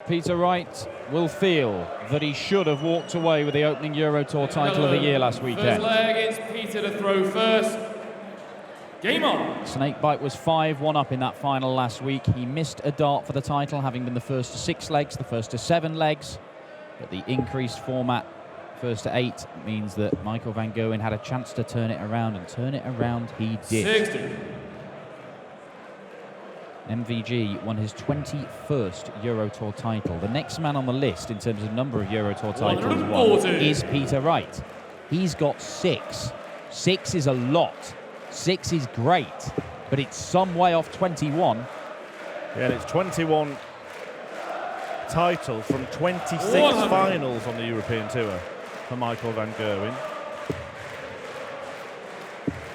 Peter Wright will feel that he should have walked away with the opening Euro Tour title of the year last weekend. First leg, it's Peter to throw first. Game on. Snakebite was 5-1 up in that final last week. He missed a dart for the title, having been the first to 6 legs, the first to 7 legs. But the increased format, first to 8, means that Michael van Gerwen had a chance to turn it around, and turn it around he did. 60. MVG won his 21st Euro Tour title. The next man on the list in terms of number of Euro Tour titles won is Peter Wright. He's got 6. 6 is a lot. 6 is great, but it's some way off 21. Yeah, and it's 21 titles from 26 finals on the European Tour for Michael van Gerwen.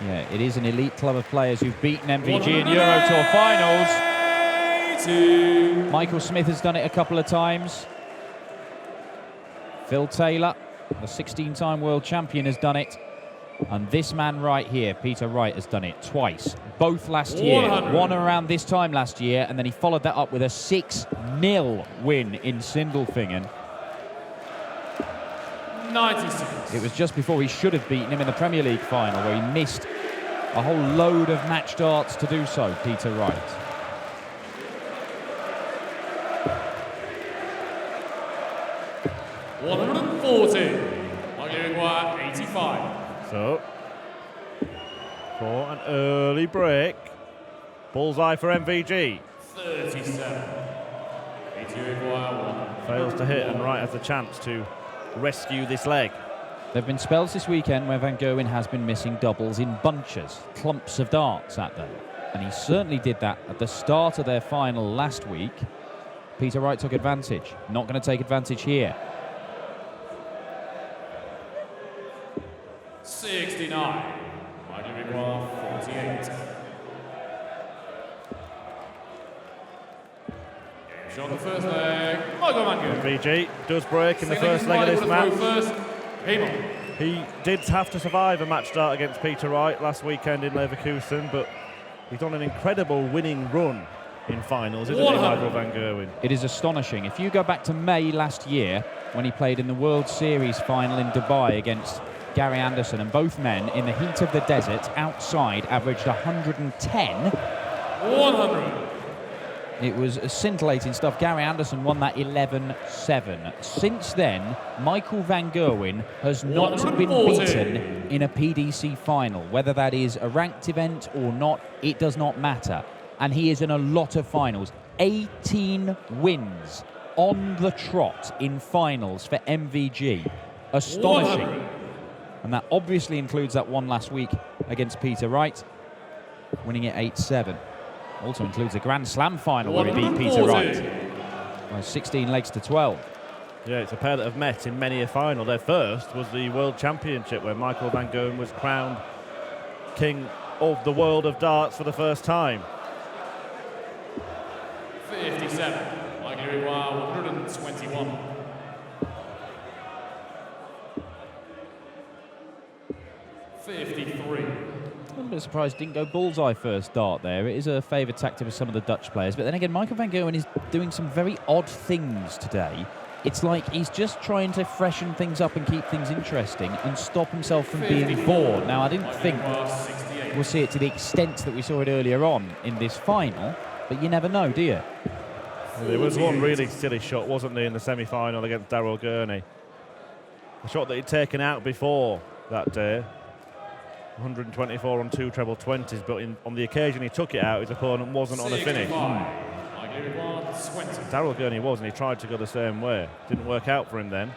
Yeah, it is an elite club of players who've beaten MVG in Euro Tour finals. Michael Smith has done it a couple of times. Phil Taylor, the 16-time world champion, has done it. And this man right here, Peter Wright, has done it twice. Both last year. One around this time last year, and then he followed that up with a 6-0 win in Sindelfingen. 96. It was just before he should have beaten him in the Premier League final, where he missed a whole load of match darts to do so, Peter Wright. $140. 85. So, for an early break, bullseye for MVG. 37. Fails to hit, and Wright has the chance to rescue this leg. There have been spells this weekend where Van Gerwen has been missing doubles in bunches, clumps of darts at them. And he certainly did that at the start of their final last week. Peter Wright took advantage. Not going to take advantage here. 69. 48. Shot the first leg. Michael van Gerwen. MVG does break in the first leg of this match. He did have to survive a match start against Peter Wright last weekend in Leverkusen, but he's on an incredible winning run in finals, isn't he, Michael van Gerwen? It is astonishing. If you go back to May last year, when he played in the World Series final in Dubai against Gary Anderson, and both men in the heat of the desert outside averaged 110. 100. It was scintillating stuff. Gary Anderson won that 11-7. Since then, Michael van Gerwen has not been beaten in a PDC final. Whether that is a ranked event or not, it does not matter. And he is in a lot of finals. 18 wins on the trot in finals for MVG. Astonishing. 100. And that obviously includes that one last week against Peter Wright, winning it 8-7. Also includes a Grand Slam final where he beat Peter Wright by 16 legs to 12. Yeah, it's a pair that have met in many a final. Their first was the World Championship, where Michael van Gerwen was crowned king of the world of darts for the first time. 57. Michael van Gerwen, 121. 53. A little bit surprised didn't go bullseye first dart there. It is a favoured tactic for some of the Dutch players. But then again, Michael van Gerwen is doing some very odd things today. It's like he's just trying to freshen things up and keep things interesting and stop himself from being bored. Now, I didn't think we'll see it to the extent that we saw it earlier on in this final, but you never know, do you? There was one really silly shot, wasn't there, in the semi-final against Daryl Gurney? A shot that he'd taken out before that day. 124 on 2 treble 20s, but on the occasion he took it out, his opponent wasn't on a finish. Daryl Gurney was, and he tried to go the same way. Didn't work out for him then.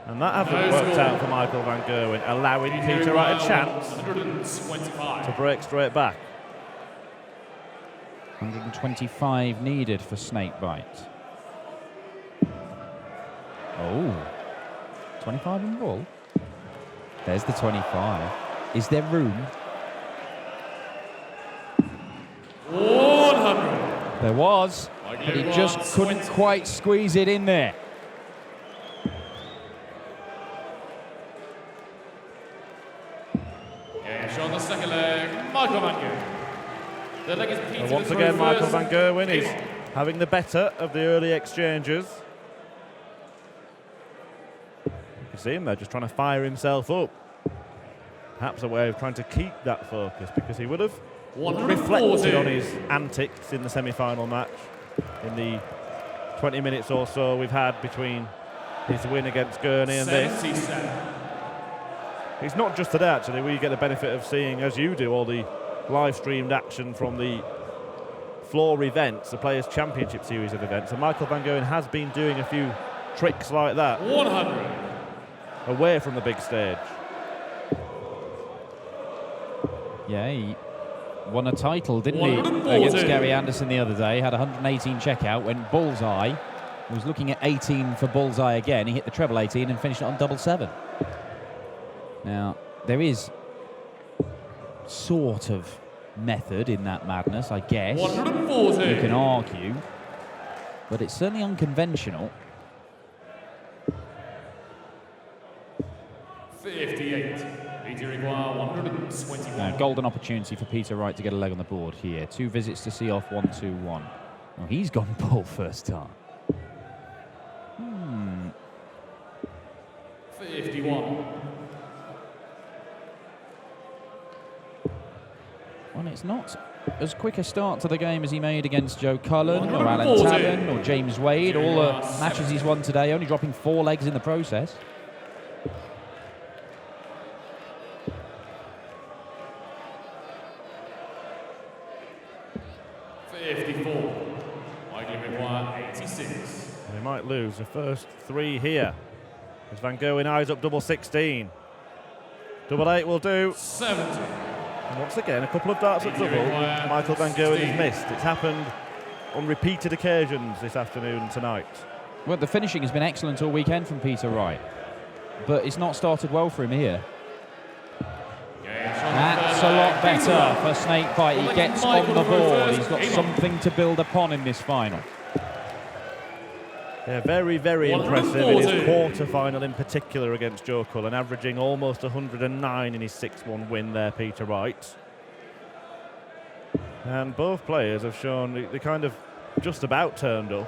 And that hasn't worked out for Michael van Gerwen, allowing Peter Wright a chance to break straight back. 125 needed for Snakebite. Oh, 25 in ball. There's the 25. Is there room? 100. There was, but he just couldn't quite squeeze it in there. Game shot on the second leg, Michael van Gerwen. And once again, Michael van Gerwen is having the better of the early exchanges. You can see him there just trying to fire himself up. Perhaps a way of trying to keep that focus, because he would have reflected on his antics in the semi-final match in the 20 minutes or so we've had between his win against Gurney and this. It's not just today, actually. We get the benefit of seeing, as you do, all the live-streamed action from the floor events, the Players' Championship series of events. And Michael van Gerwen has been doing a few tricks like that 100. away from the big stage. Yeah, he won a title, didn't he, against Gary Anderson the other day. Had 118 checkout, went bullseye. Was looking at 18 for bullseye again. He hit the treble 18 and finished it on double 7. Now, there is sort of method in that madness, I guess. 140. You can argue, but it's certainly unconventional. 58. Peter require 121. Now, golden opportunity for Peter Wright to get a leg on the board here. 2 visits to see off 1-2-1. Well, he's gone bull first time. 51. Well, it's not as quick a start to the game as he made against Joe Cullen or Alan 140. Tallon or James Wade. All the matches he's won today, only dropping 4 legs in the process. Michael require 86. They might lose the first 3 here, as Van Gerwen eyes up double 16. Double 8 will do. 70. And once again, a couple of darts at double. Michael van Gerwen has missed. It's happened on repeated occasions this afternoon and tonight. Well, the finishing has been excellent all weekend from Peter Wright, but it's not started well for him here. That's a lot better for Snakebite. He gets on the board. He's got something to build upon in this final. Yeah, very, very impressive in his quarter-final in particular against Joe Cullen, averaging almost 109 in his 6-1 win there, Peter Wright. And both players have shown they kind of just about turned up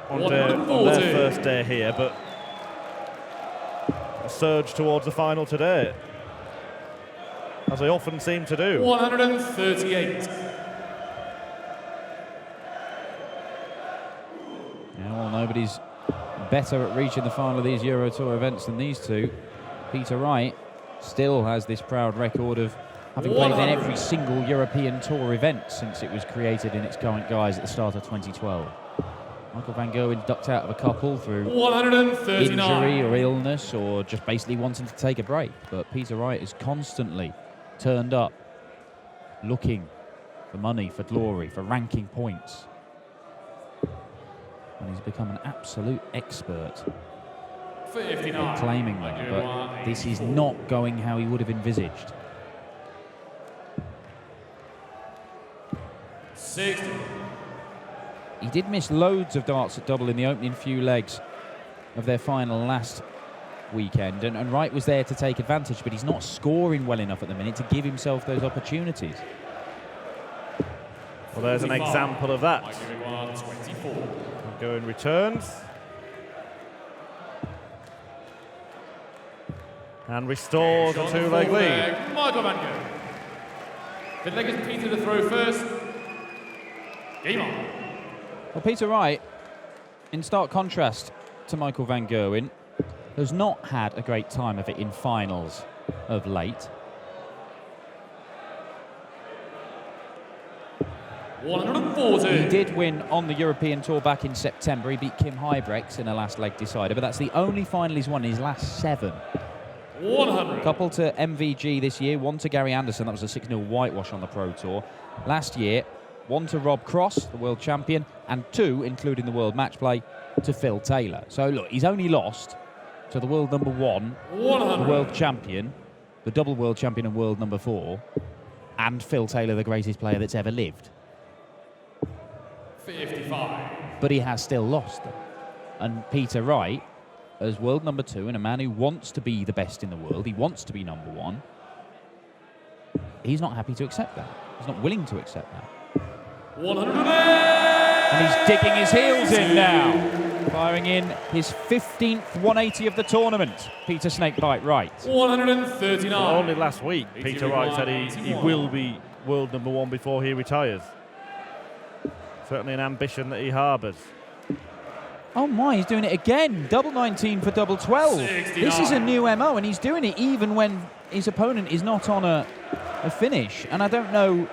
on their first day here, but a surge towards the final today, as they often seem to do. 138. Well, nobody's better at reaching the final of these Euro Tour events than these two. Peter Wright still has this proud record of having played in every single European Tour event since it was created in its current guise at the start of 2012. Michael van Gerwen ducked out of a couple through 139. injury or illness or just basically wanting to take a break. But Peter Wright is constantly turned up, looking for money, for glory, for ranking points. And he's become an absolute expert 59. at claiming them, but this is not going how he would have envisaged. 60. He did miss loads of darts at double in the opening few legs of their final last weekend, and Wright was there to take advantage, but he's not scoring well enough at the minute to give himself those opportunities. Well, there's an example of that. 24. Gerwen returns. And restores a 2-leg lead. Michael van Gerwen. The leg is Peter to throw first. Game on. Well, Peter Wright, in stark contrast to Michael van Gerwen, has not had a great time of it in finals of late. 140. He did win on the European Tour back in September. He beat Kim Huybrechts in a last leg decider, but that's the only final he's won in his last 7. 100. Couple to MVG this year, 1 to Gary Anderson. That was a 6-0 whitewash on the Pro Tour. Last year, 1 to Rob Cross, the world champion, and 2, including the world match play, to Phil Taylor. So look, he's only lost to the world number 1, 100. the world champion, the double world champion and world number 4, and Phil Taylor, the greatest player that's ever lived. 55. But he has still lost them. And Peter Wright, as world number 2 and a man who wants to be the best in the world, he wants to be number 1, he's not happy to accept that. He's not willing to accept that. 100. And he's digging his heels in now. Firing in his 15th 180 of the tournament. Peter Snakebite Wright. 139. Well, only last week, Peter Wright said he will be world number one before he retires. Certainly an ambition that he harbours. Oh my, he's doing it again. Double 19 for double 12. 69. This is a new MO, and he's doing it even when his opponent is not on a finish. And I don't know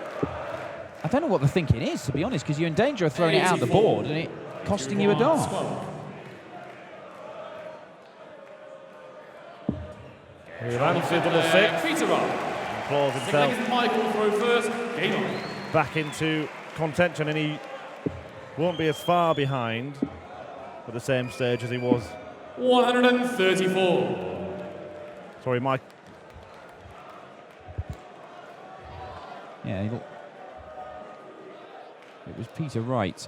what the thinking is, to be honest, because you're in danger of throwing it out the board and it costing you a dart. He lands the double six. Peter Wright. And claws himself Michael throw first. Game on. back into contention, and he won't be as far behind at the same stage as he was. 134. Sorry, Mike. Yeah, it was Peter Wright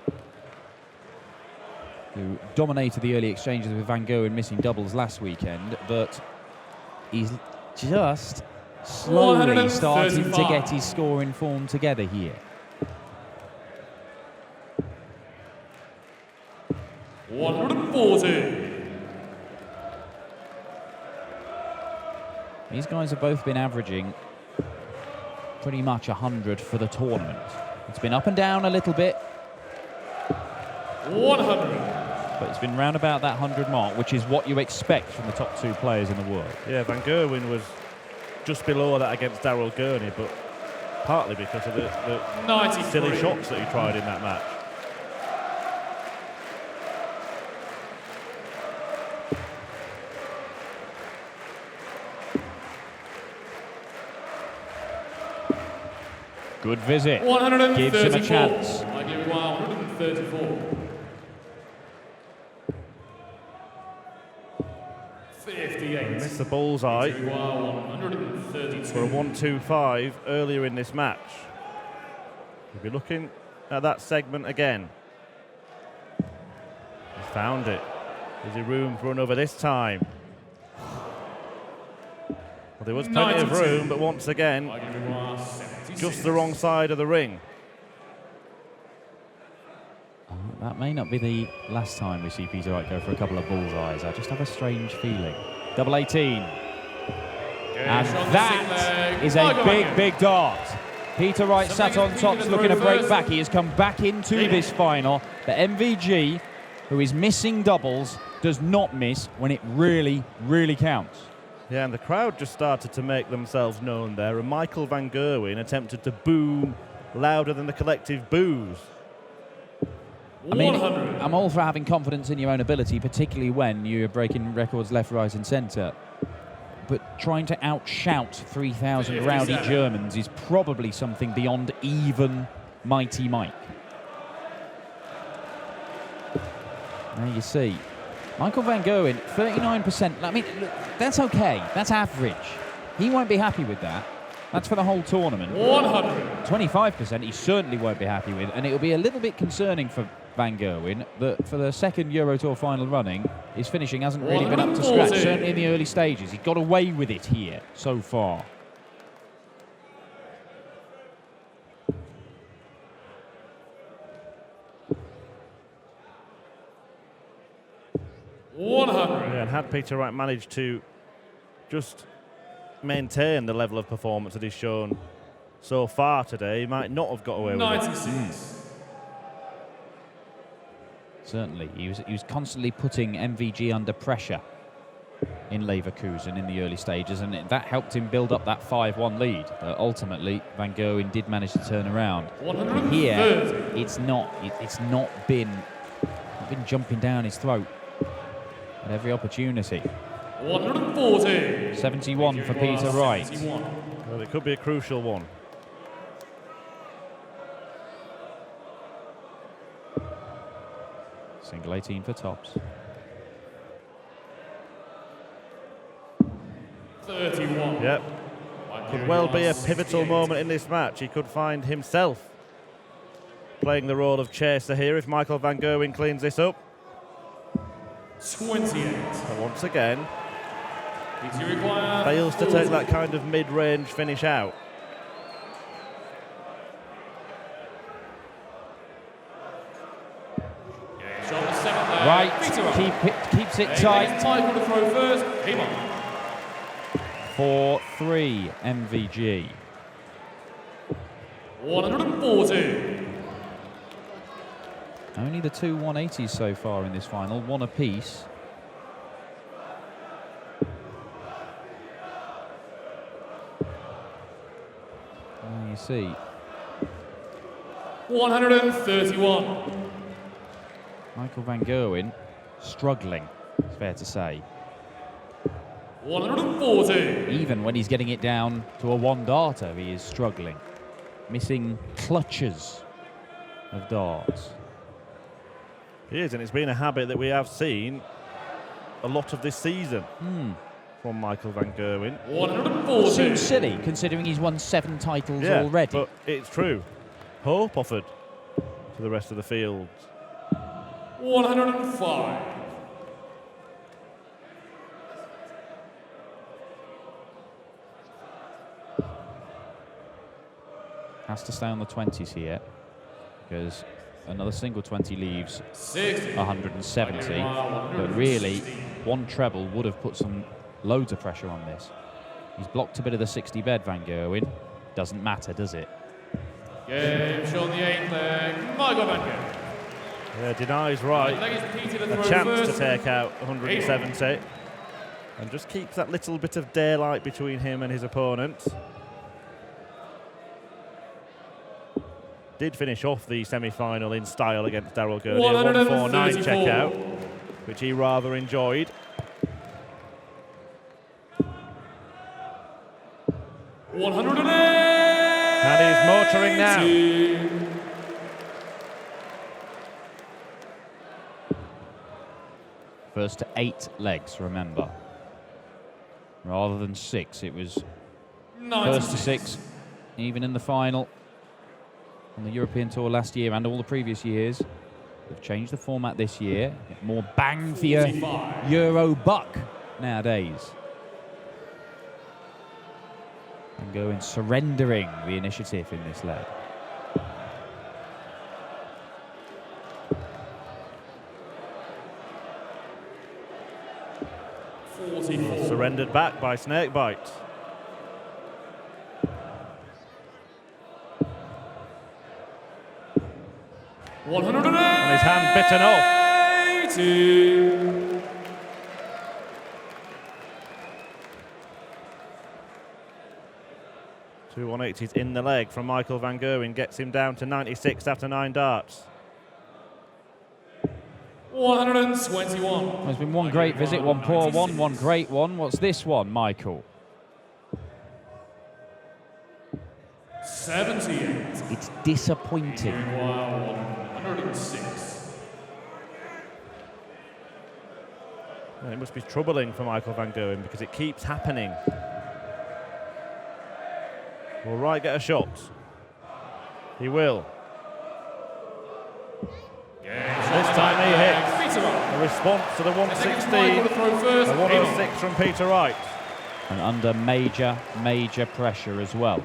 who dominated the early exchanges with Van Gerwen missing doubles last weekend, but he's just slowly starting to get his scoring form together here. 140. These guys have both been averaging pretty much 100 for the tournament. It's been up and down a little bit, 100. but it's been round about that 100 mark, which is what you expect from the top two players in the world. Yeah, Van Gerwen was just below that against Daryl Gurney, but partly because of the silly shots that he tried in that match. Good visit. 134. Gives him a chance. I give you 134. 58. Missed the bullseye 132. for a 1-2-5 earlier in this match. We'll be looking at that segment again. He's found it. Is there room for another this time? Well, there was plenty of room, but once again, I give you 76. just the wrong side of the ring. That may not be the last time we see Peter Wright go for a couple of bullseyes. I just have a strange feeling. Double 18. And that is a big dart. Peter Wright sat on top looking to break back. He has come back into this final. The MVG, who is missing doubles, does not miss when it really, really counts. Yeah, and the crowd just started to make themselves known there, and Michael van Gerwen attempted to boo louder than the collective boos. I mean, I'm all for having confidence in your own ability, particularly when you're breaking records left, right and centre. But trying to outshout 3,000 rowdy Germans is probably something beyond even Mighty Mike. There you see. Michael van Gerwen, 39%. I mean, look, that's okay. That's average. He won't be happy with that. That's for the whole tournament. 100. 25% he certainly won't be happy with, and it'll be a little bit concerning for Van Gerwen that for the second Euro Tour final running, his finishing hasn't really been up to scratch, certainly in the early stages. He got away with it here so far. Yeah, and had Peter Wright managed to just maintain the level of performance that he's shown so far today, he might not have got away with 96. it. Certainly, he was constantly putting MVG under pressure in Leverkusen in the early stages, and that helped him build up that 5-1 lead. Ultimately, Van Gerwen did manage to turn around. Here, it's not been jumping down his throat at every opportunity. 140. 71 for Peter Wright. 71. Well, it could be a crucial one. Single 18 for tops. 31. Yep. Could well be a pivotal moment in this match. He could find himself playing the role of chaser here if Michael van Gerwen cleans this up. 28. And once again, fails to take that kind of mid-range finish out. Wright Peter Wright. keeps it Legs tight. Michael to throw first. Game on. 4-3 MVG. 140. Only the two 180s so far in this final, one apiece. And you see. 131. Michael van Gerwen struggling, it's fair to say. 140. Even when he's getting it down to a one darter, he is struggling. Missing clutches of darts. He is, and it's been a habit that we have seen a lot of this season from Michael van Gerwen. 140. Seems silly, considering he's won 7 titles Yeah, already. but it's true. Hope offered to the rest of the field. 105. Has to stay on the 20s here, because another single 20 leaves 60. 170. But really, one treble would have put some loads of pressure on this. He's blocked a bit of the 60 bed, Van Gerwen. Doesn't matter, does it? Game shown the 8th leg. Michael van Gerwen. Yeah, denies Wright Leg is Peter to a throw chance first. to take out 170, and just keeps that little bit of daylight between him and his opponent. Did finish off the semi-final in style against Daryl Gurney, a 149 checkout, which he rather enjoyed. And he's motoring now. First to 8 legs, remember. Rather than 6, it was first to 6, even in the final. On the European Tour last year and all the previous years. They've changed the format this year. Get more bang for your Euro buck nowadays. And going surrendering the initiative in this leg. Surrendered back by Snakebite. And his hand bitten off. 80. Two 180s in the leg from Michael van Gerwen, gets him down to 96 after 9 darts. 121. There's been one great visit, one poor one, one great one. What's this one, Michael? 78. It's disappointing. Wow, 106. And it must be troubling for Michael van Gerwen because it keeps happening. Will Wright get a shot? He will. This time he hits. A response to the 116. A 106 from Peter Wright. And under major, major pressure as well.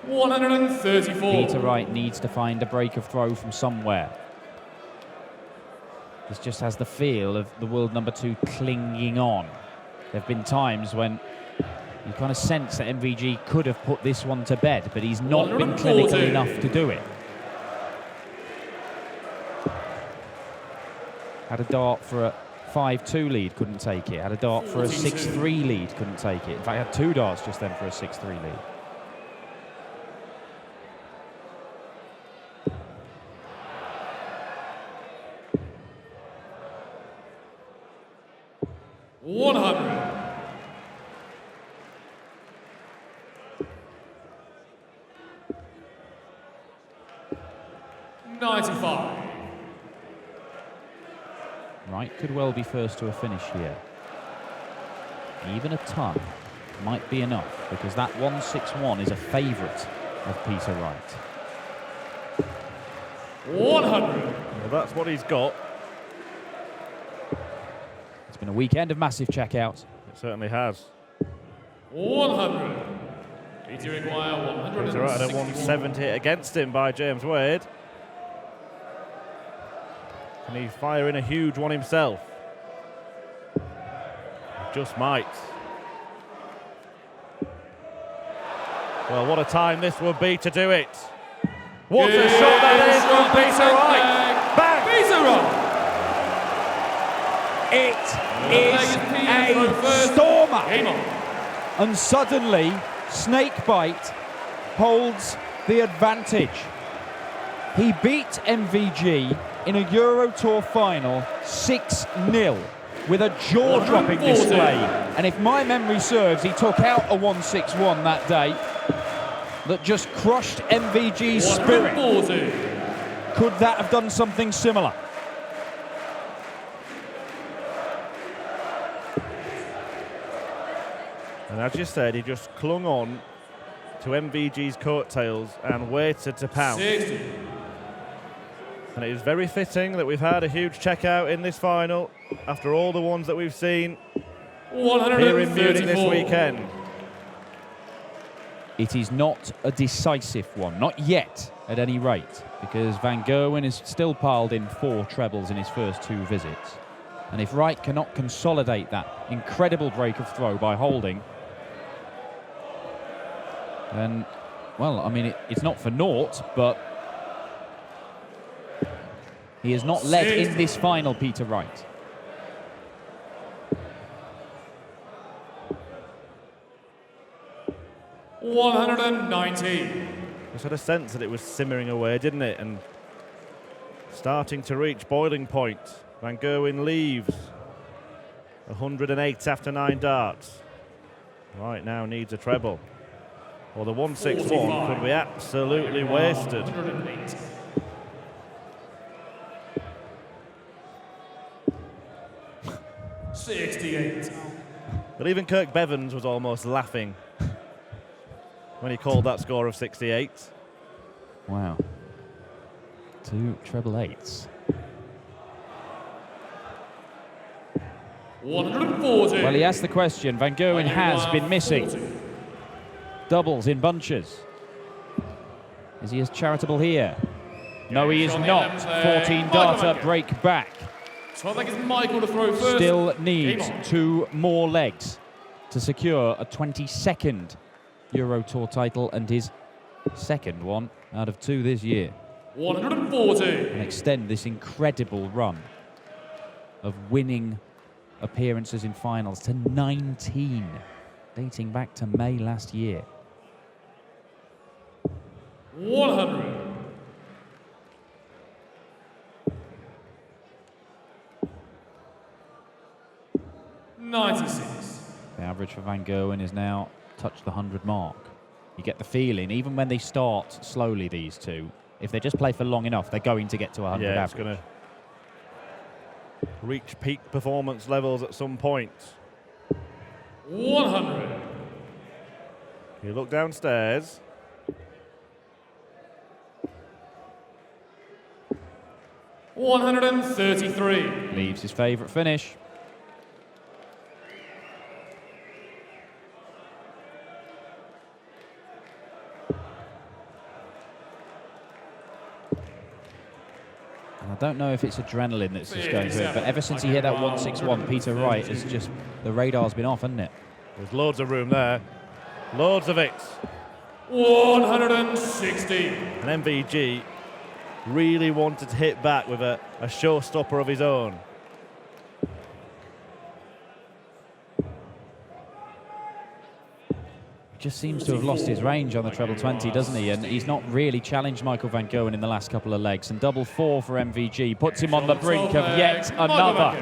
134. Peter Wright needs to find a break of throw from somewhere. This just has the feel of the world number 2 clinging on. There have been times when you kind of sense that MVG could have put this one to bed, but he's not been clinical enough to do it. Had a dart for a 5-2 lead, couldn't take it. Had a dart for a 6-3 lead, couldn't take it. In fact, had 2 darts just then for a 6-3 lead. Wright could well be first to a finish here. Even a ton might be enough, because that 161 is a favourite of Peter Wright. 100. Well, that's what he's got. It's been a weekend of massive checkouts. It certainly has. 100. Peter require 100. Peter Wright at 170 against him by James Wade. Can he fire in a huge one himself? Just might. Well, what a time this would be to do it. What a shot that is from Peter Wright. Bang! It is a stormer. And suddenly, Snakebite holds the advantage. He beat MVG in a Euro Tour final 6-0 with a jaw-dropping display. And if my memory serves, he took out a 161 that day that just crushed MVG's spirit. Could that have done something similar? And as you said, he just clung on to MVG's coattails and waited to pounce. 60. And it is very fitting that we've had a huge checkout in this final after all the ones that we've seen here in Munich this weekend. It is not a decisive one, not yet at any rate, because Van Gerwen is still piled in 4 trebles in his first 2 visits. And if Wright cannot consolidate that incredible break of throw by holding, then, well, I mean, it's not for naught, but he has not led in this final, Peter Wright. $190. Just had a sense that it was simmering away, didn't it? And starting to reach boiling point. Van Gerwen leaves 108 after 9 darts. Right now needs a treble. Or the 161 could be absolutely wasted. 108. $68. But even Kirk Bevins was almost laughing when he called that score of 68. Wow. 2 treble eights. 140. Well, he asked the question. Van Gerwen has been missing doubles in bunches. Is he as charitable here? No, he is not. 14 darter break back. So I think it's Michael to throw first. Still needs 2 more legs to secure a 22nd Euro Tour title and his second one out of 2 this year. 140. And extend this incredible run of winning appearances in finals to 19, dating back to May last year. 100. $96. The average for Van Gerwen is now touched the 100 mark. You get the feeling, even when they start slowly, these two, if they just play for long enough, they're going to get to 100 Yeah, it's average. going to reach peak performance levels at some point. 100. You look downstairs. $133. Leaves his favourite finish. And I don't know if it's adrenaline that's just going through it, but ever since he hit that 161, Peter Wright has just, the radar's been off, hasn't it? There's loads of room there. Loads of it. 160. And MVG really wanted to hit back with a showstopper of his own. Just seems to have lost his range on the treble 20, doesn't he? And he's not really challenged Michael van Gerwen in the last couple of legs. And double 4 for MVG puts him on the brink of yet another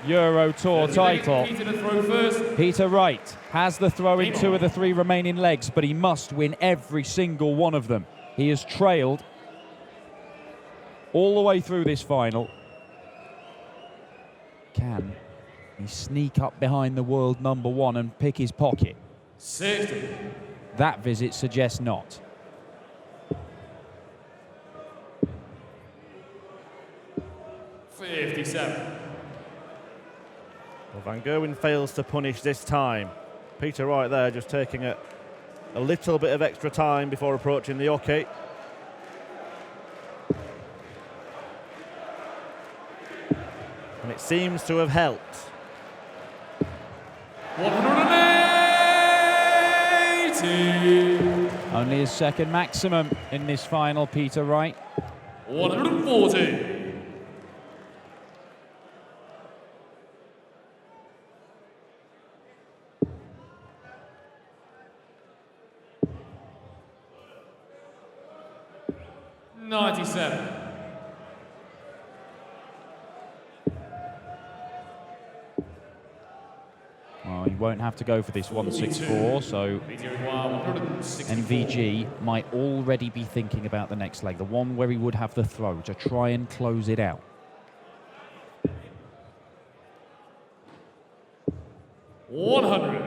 Euro Tour title. Peter Wright has the throw in 2 of the 3 remaining legs, but he must win every single one of them. He has trailed all the way through this final. Can he sneak up behind the world #1 and pick his pocket? 60. That visit suggests not. $57. Well, Van Gerwen fails to punish this time. Peter Wright there just taking a little bit of extra time before approaching the hockey. And it seems to have helped. 180. Only his second maximum in this final, Peter Wright. 140. $97. Well, he won't have to go for this 164, so MVG might already be thinking about the next leg, the one where he would have the throw to try and close it out. 100.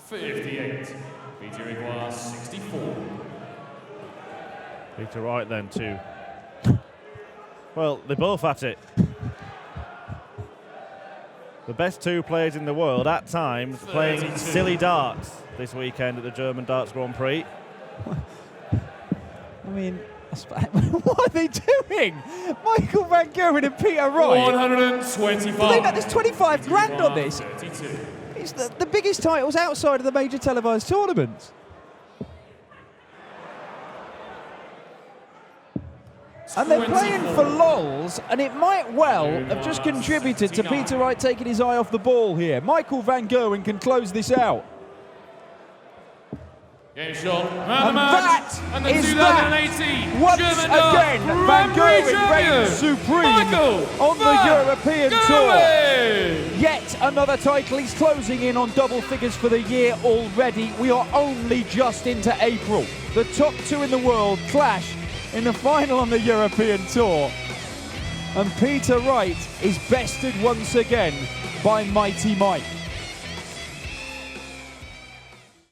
$58. Peter requires 64. Peter Wright then too. Well, they're both at it. The best two players in the world at times playing 32. silly darts this weekend at the German Darts Grand Prix. I mean, what are they doing? Michael van Gerwen and Peter Wright. 125. There's 25 grand on this. 32. It's the biggest titles outside of the major televised tournaments. And they're playing for lols, and it might well have just contributed to Peter Wright taking his eye off the ball here. Michael van Gerwen can close this out. Game shot. And that and the is 2018 once German Darts again, Van Grand Prix Gerwen reigns supreme Michael on the van European Gerwen. Tour. Yet another title. He's closing in on double figures for the year already. We are only just into April. The top two in the world clash in the final on the European Tour. And Peter Wright is bested once again by Mighty Mike.